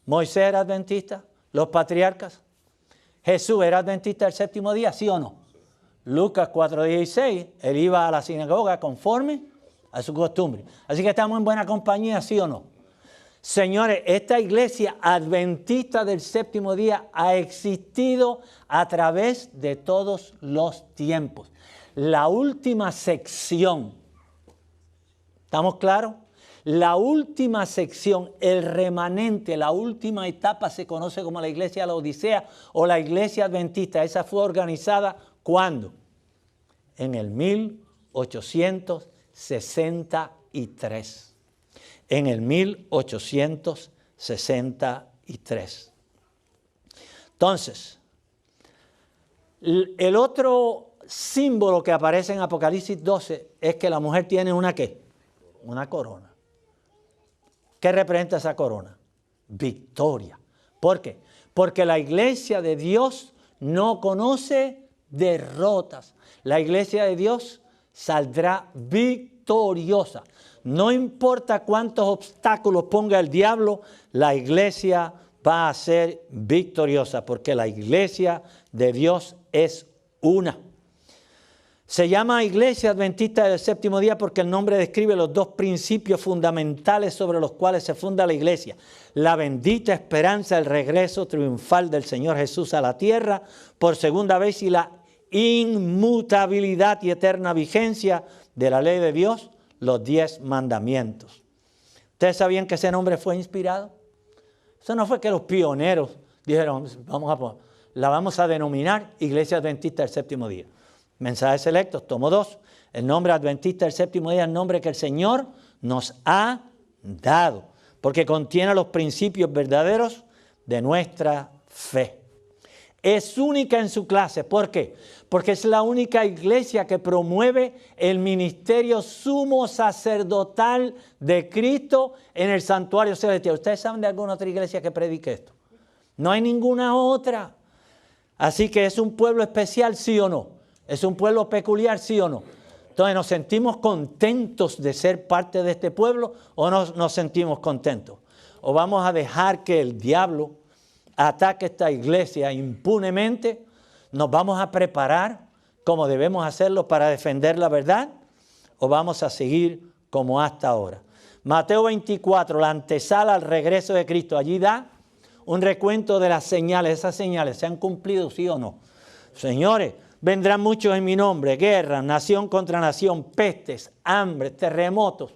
¿Moisés era adventista? ¿Los patriarcas? ¿Jesús era adventista del séptimo día, sí o no? Lucas 4:16, él iba a la sinagoga conforme a su costumbre. Así que estamos en buena compañía, sí o no. Señores, esta iglesia adventista del séptimo día ha existido a través de todos los tiempos. La última sección, ¿estamos claros? La última sección, el remanente, la última etapa se conoce como la iglesia de la Odisea o la iglesia adventista. Esa fue organizada, ¿cuándo? En el 1863. En el 1863. Entonces, el otro símbolo que aparece en Apocalipsis 12 es que la mujer tiene una ¿qué? Una corona. ¿Qué representa esa corona? Victoria, ¿Por qué? Porque la iglesia de Dios no conoce derrotas. La iglesia de Dios saldrá victoriosa. No importa cuántos obstáculos ponga el diablo, la iglesia va a ser victoriosa, porque la iglesia de Dios es una. Se llama Iglesia Adventista del Séptimo Día porque el nombre describe los dos principios fundamentales sobre los cuales se funda la iglesia. La bendita esperanza del regreso triunfal del Señor Jesús a la tierra por segunda vez y la inmutabilidad y eterna vigencia de la ley de Dios, los 10 mandamientos. ¿Ustedes sabían que ese nombre fue inspirado? Eso no fue que los pioneros dijeron, la vamos a denominar Iglesia Adventista del Séptimo Día. Mensajes selectos, tomo 2. El nombre Adventista del Séptimo Día es el nombre que el Señor nos ha dado, porque contiene los principios verdaderos de nuestra fe. Es única en su clase. ¿Por qué? Porque es la única iglesia que promueve el ministerio sumo sacerdotal de Cristo en el santuario celestial. ¿Ustedes saben de alguna otra iglesia que predique esto? No hay ninguna otra. Así que es un pueblo especial, ¿sí o no? ¿Es un pueblo peculiar, sí o no? Entonces, ¿nos sentimos contentos de ser parte de este pueblo o no nos sentimos contentos? ¿O vamos a dejar que el diablo ataque esta iglesia impunemente? ¿Nos vamos a preparar como debemos hacerlo para defender la verdad? ¿O vamos a seguir como hasta ahora? Mateo 24, la antesala al regreso de Cristo. Allí da un recuento de las señales. ¿Esas señales se han cumplido, sí o no? Señores, vendrán muchos en mi nombre, guerra, nación contra nación, pestes, hambre, terremotos.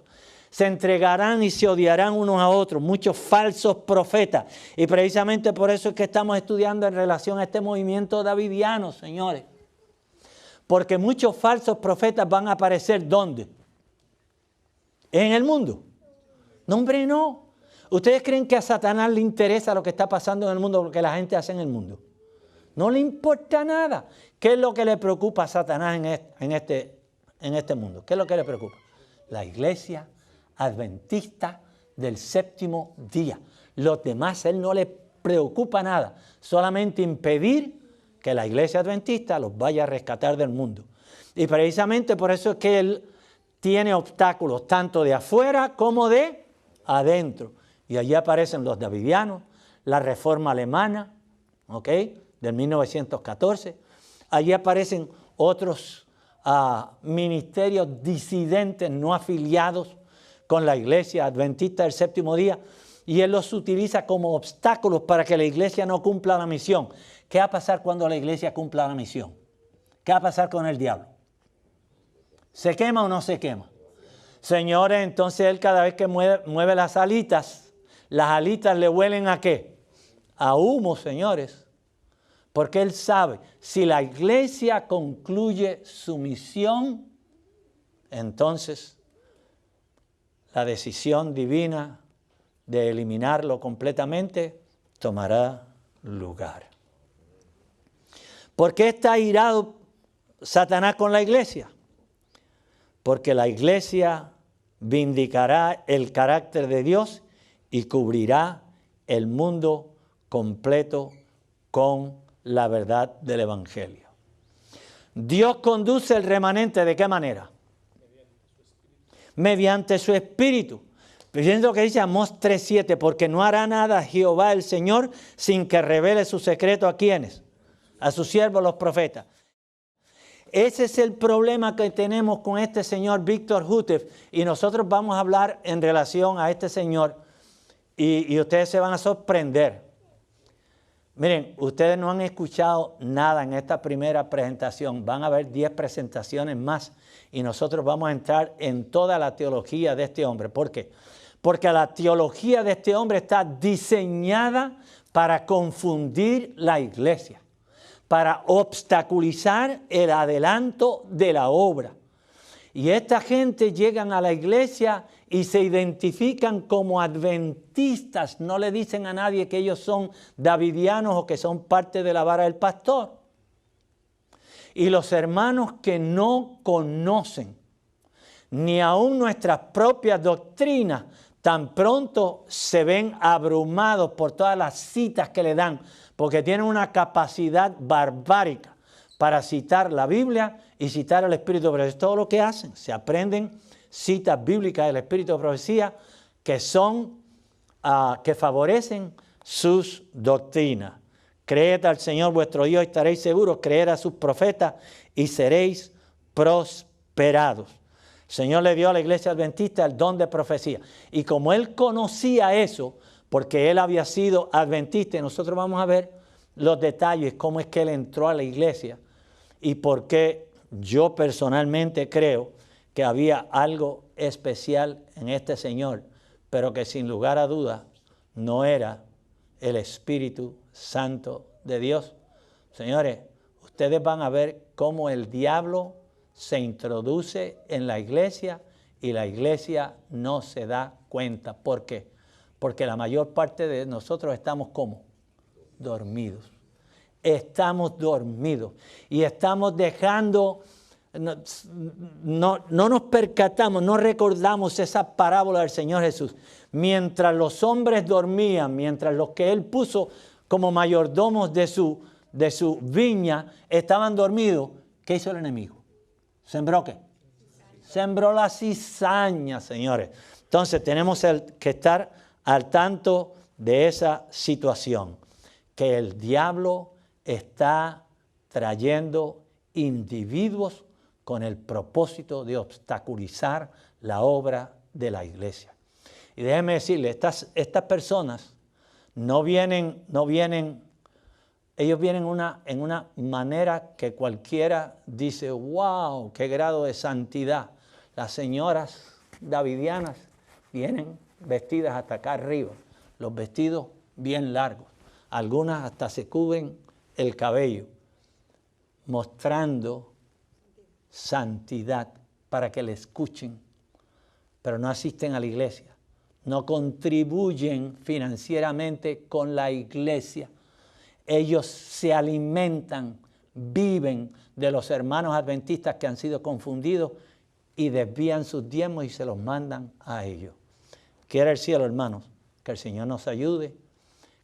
Se entregarán y se odiarán unos a otros, muchos falsos profetas. Y precisamente por eso es que estamos estudiando en relación a este movimiento davidiano, señores. Porque muchos falsos profetas van a aparecer, ¿dónde? En el mundo. No, hombre, no. ¿Ustedes creen que a Satanás le interesa lo que está pasando en el mundo, lo que la gente hace en el mundo? No le importa nada. ¿Qué es lo que le preocupa a Satanás en este mundo? ¿Qué es lo que le preocupa? La iglesia adventista del séptimo día. Los demás a él no le preocupa nada. Solamente impedir que la iglesia adventista los vaya a rescatar del mundo. Y precisamente por eso es que él tiene obstáculos tanto de afuera como de adentro. Y allí aparecen los davidianos, la reforma alemana, ¿ok?, del 1914. Allí aparecen otros ministerios disidentes no afiliados con la iglesia adventista del séptimo día, y él los utiliza como obstáculos para que la iglesia no cumpla la misión. ¿Qué va a pasar cuando la iglesia cumpla la misión? ¿Qué va a pasar con el diablo? ¿Se quema o no se quema? Señores, entonces él cada vez que mueve las alitas le huelen ¿a qué? A humo, señores. Porque él sabe, si la iglesia concluye su misión, entonces la decisión divina de eliminarlo completamente tomará lugar. ¿Por qué está airado Satanás con la iglesia? Porque la iglesia vindicará el carácter de Dios y cubrirá el mundo completo con la verdad del evangelio. Dios conduce el remanente, ¿de qué manera? Mediante su espíritu. Fíjense lo que dice Amós 3:7, porque no hará nada Jehová el Señor sin que revele su secreto ¿a quiénes? A sus siervos los profetas. Ese es el problema que tenemos con este señor Víctor Houteff, y nosotros vamos a hablar en relación a este señor y ustedes se van a sorprender. Miren, ustedes no han escuchado nada en esta primera presentación. Van a haber 10 presentaciones más y nosotros vamos a entrar en toda la teología de este hombre. ¿Por qué? Porque la teología de este hombre está diseñada para confundir la iglesia, para obstaculizar el adelanto de la obra. Y esta gente llegan a la iglesia y se identifican como adventistas. No le dicen a nadie que ellos son davidianos o que son parte de la vara del pastor. Y los hermanos que no conocen ni aún nuestras propias doctrinas tan pronto se ven abrumados por todas las citas que le dan, porque tienen una capacidad barbárica para citar la Biblia y citar el Espíritu de Profecía. Es todo lo que hacen. Se aprenden citas bíblicas del Espíritu de Profecía que son, que favorecen sus doctrinas. Creed al Señor vuestro Dios y estaréis seguros. Creed a sus profetas y seréis prosperados. El Señor le dio a la iglesia adventista el don de profecía. Y como Él conocía eso, porque Él había sido adventista, y nosotros vamos a ver los detalles, cómo es que Él entró a la iglesia y por qué yo personalmente creo que había algo especial en este Señor, pero que sin lugar a dudas no era el Espíritu Santo de Dios. Señores, ustedes van a ver cómo el diablo se introduce en la iglesia y la iglesia no se da cuenta. ¿Por qué? Porque la mayor parte de nosotros estamos ¿cómo? Dormidos. Estamos dormidos y estamos dejando, no nos percatamos, no recordamos esa parábola del Señor Jesús. Mientras los hombres dormían, mientras los que Él puso como mayordomos de su viña estaban dormidos, ¿qué hizo el enemigo? ¿Sembró qué? Sembró la cizaña, señores. Entonces tenemos que estar al tanto de esa situación, que el diablo está trayendo individuos con el propósito de obstaculizar la obra de la iglesia. Y déjeme decirle, estas personas no vienen, ellos vienen en una manera que cualquiera dice, wow, qué grado de santidad. Las señoras davidianas vienen vestidas hasta acá arriba, los vestidos bien largos. Algunas hasta se cubren el cabello, mostrando santidad para que le escuchen, pero no asisten a la iglesia, no contribuyen financieramente con la iglesia. Ellos se alimentan, viven de los hermanos adventistas que han sido confundidos y desvían sus diezmos y se los mandan a ellos. Quiera el cielo, hermanos, que el Señor nos ayude,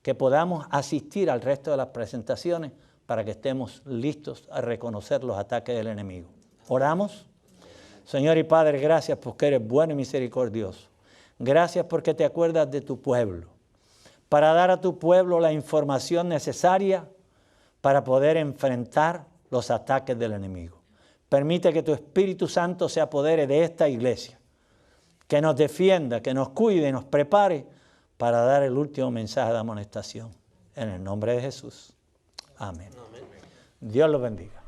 que podamos asistir al resto de las presentaciones para que estemos listos a reconocer los ataques del enemigo. Oramos. Señor y Padre, gracias porque eres bueno y misericordioso. Gracias porque te acuerdas de tu pueblo, para dar a tu pueblo la información necesaria para poder enfrentar los ataques del enemigo. Permite que tu Espíritu Santo se apodere de esta iglesia, que nos defienda, que nos cuide y nos prepare para dar el último mensaje de amonestación. En el nombre de Jesús. Amén. Dios los bendiga.